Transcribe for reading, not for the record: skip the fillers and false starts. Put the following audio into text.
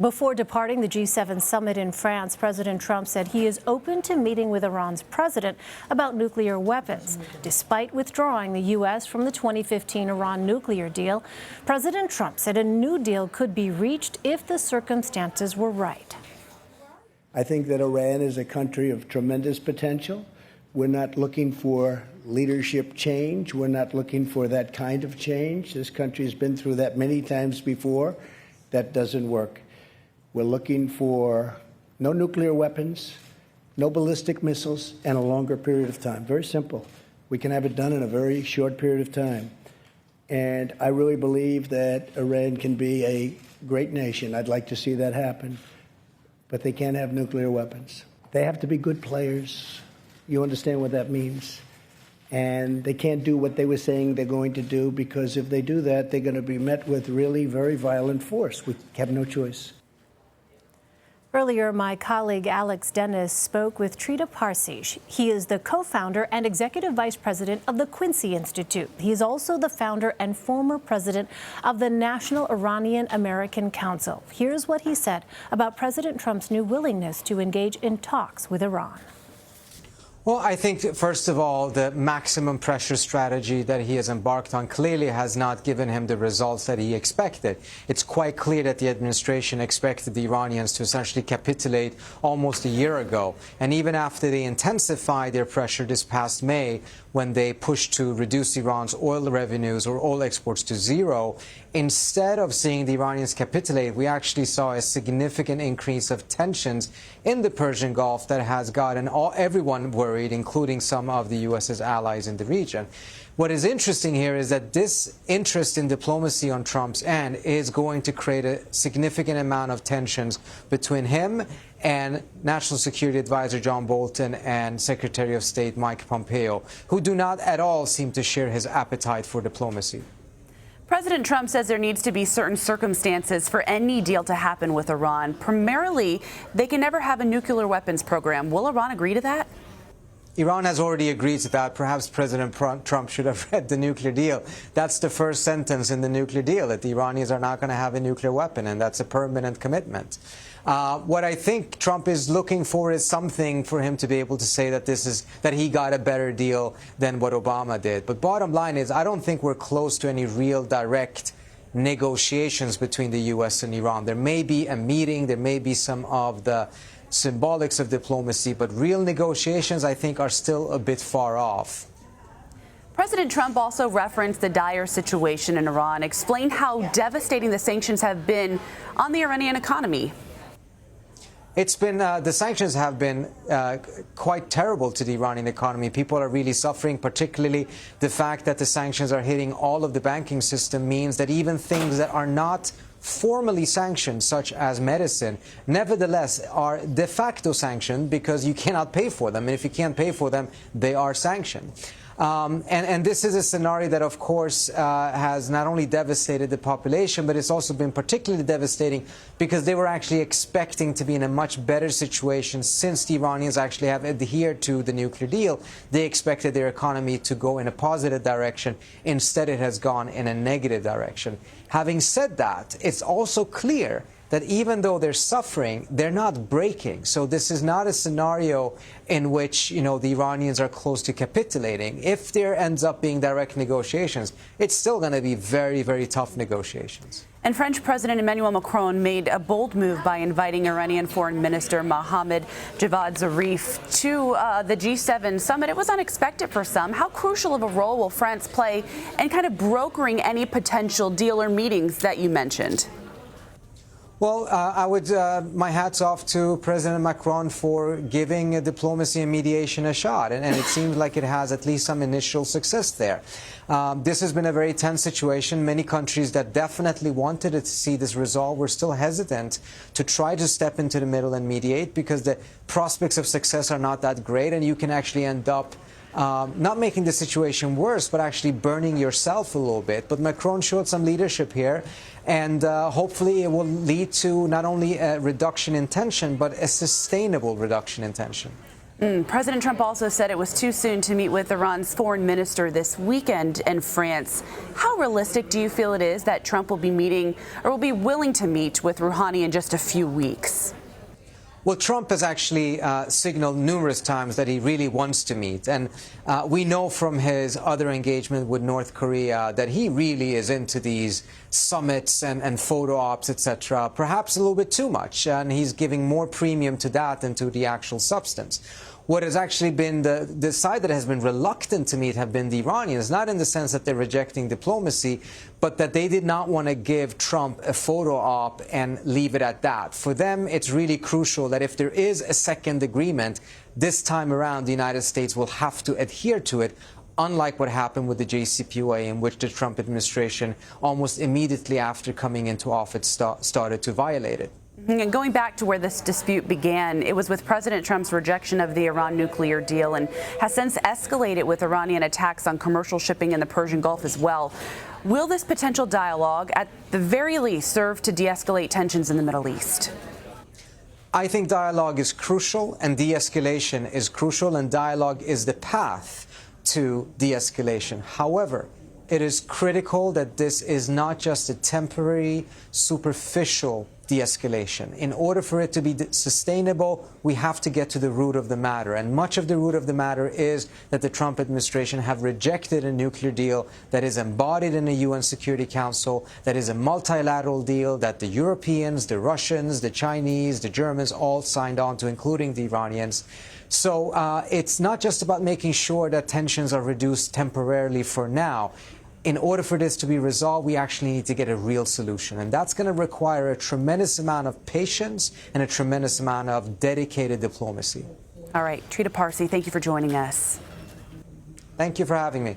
Before departing the G7 summit in France, President Trump said he is open to meeting with Iran's president about nuclear weapons. Despite withdrawing the U.S. from the 2015 Iran nuclear deal, President Trump said a new deal could be reached if the circumstances were right. I think that Iran is a country of tremendous potential. We're not looking for leadership change. We're not looking for that kind of change. This country has been through that many times before. That doesn't work. We're looking for no nuclear weapons, no ballistic missiles, and a longer period of time. Very simple. We can have it done in a very short period of time. And I really believe that Iran can be a great nation. I'd like to see that happen. But they can't have nuclear weapons. They have to be good players. You understand what that means? And they can't do what they were saying they're going to do, because if they do that, they're going to be met with really very violent force. We have no choice. Earlier, my colleague Alex Dennis spoke with Trita Parsi. He is the co-founder and executive vice president of the Quincy Institute. He is also the founder and former president of the National Iranian American Council. Here's what he said about President Trump's new willingness to engage in talks with Iran. Well, I think, first of all, the maximum pressure strategy that he has embarked on clearly has not given him the results that he expected. It's quite clear that the administration expected the Iranians to essentially capitulate almost a year ago. And even after they intensified their pressure this past May, when they pushed to reduce Iran's oil revenues or oil exports to zero, instead of seeing the Iranians capitulate, we actually saw a significant increase of tensions in the Persian Gulf that has gotten everyone worried, including some of the U.S.'s allies in the region. What is interesting here is that this interest in diplomacy on Trump's end is going to create a significant amount of tensions between him and National Security Advisor John Bolton and Secretary of State Mike Pompeo, who do not at all seem to share his appetite for diplomacy. President Trump says there needs to be certain circumstances for any deal to happen with Iran. Primarily, they can never have a nuclear weapons program. Will Iran agree to that? Iran has already agreed to that. Perhaps President Trump should have read the nuclear deal. That's the first sentence in the nuclear deal, that the Iranians are not going to have a nuclear weapon, and that's a permanent commitment. What I think Trump is looking for is something for him to be able to say that he got a better deal than what Obama did. But bottom line is, I don't think we're close to any real direct negotiations between the U.S. and Iran. There may be a meeting, there may be some of the symbolics of diplomacy, but real negotiations, I think, are still a bit far off. President Trump also referenced the dire situation in Iran, explained how devastating the sanctions have been on the Iranian economy. It's been, the sanctions have been quite terrible to the Iranian economy. People are really suffering, particularly the fact that the sanctions are hitting all of the banking system means that even things that are not formally sanctioned, such as medicine, nevertheless are de facto sanctioned because you cannot pay for them. And if you can't pay for them, they are sanctioned. And this is a scenario that, of course, has not only devastated the population, but it's also been particularly devastating because they were actually expecting to be in a much better situation since the Iranians actually have adhered to the nuclear deal. They expected their economy to go in a positive direction. Instead, it has gone in a negative direction. Having said that, it's also clear that even though they're suffering, they're not breaking. So this is not a scenario in which, the Iranians are close to capitulating. If there ends up being direct negotiations, it's still going to be very, very tough negotiations. And French President Emmanuel Macron made a bold move by inviting Iranian Foreign Minister Mohammad Javad Zarif to the G7 summit. It was unexpected for some. How crucial of a role will France play in kind of brokering any potential deal or meetings that you mentioned? Well, I would, my hat's off to President Macron for giving diplomacy and mediation a shot. And it seems like it has at least some initial success there. This has been a very tense situation. Many countries that definitely wanted to see this resolved were still hesitant to try to step into the middle and mediate because the prospects of success are not that great, and you can actually end up not making the situation worse, but actually burning yourself a little bit. But Macron showed some leadership here, and hopefully it will lead to not only a reduction in tension, but a sustainable reduction in tension. President Trump also said it was too soon to meet with Iran's foreign minister this weekend in France. How realistic do you feel it is that Trump will be meeting or will be willing to meet with Rouhani in just a few weeks? Well, Trump has actually signaled numerous times that he really wants to meet. And we know from his other engagement with North Korea that he really is into these summits and photo ops, etc., perhaps a little bit too much. And he's giving more premium to that than to the actual substance. What has actually been the side that has been reluctant to meet have been the Iranians, not in the sense that they're rejecting diplomacy, but that they did not want to give Trump a photo op and leave it at that. For them, it's really crucial that if there is a second agreement, this time around, the United States will have to adhere to it, unlike what happened with the JCPOA, in which the Trump administration, almost immediately after coming into office, started to violate it. And going back to where this dispute began, it was with President Trump's rejection of the Iran nuclear deal and has since escalated with Iranian attacks on commercial shipping in the Persian Gulf as well. Will this potential dialogue, at the very least, serve to de-escalate tensions in the Middle East? I think dialogue is crucial and de-escalation is crucial, and dialogue is the path to de-escalation. However, it is critical that this is not just a temporary, superficial de-escalation. In order for it to be sustainable, we have to get to the root of the matter. And much of the root of the matter is that the Trump administration have rejected a nuclear deal that is embodied in the UN Security Council, that is a multilateral deal that the Europeans, the Russians, the Chinese, the Germans all signed on to, including the Iranians. So it's not just about making sure that tensions are reduced temporarily for now. In order for this to be resolved, we actually need to get a real solution. And that's going to require a tremendous amount of patience and a tremendous amount of dedicated diplomacy. All right, Trita Parsi, thank you for joining us. Thank you for having me.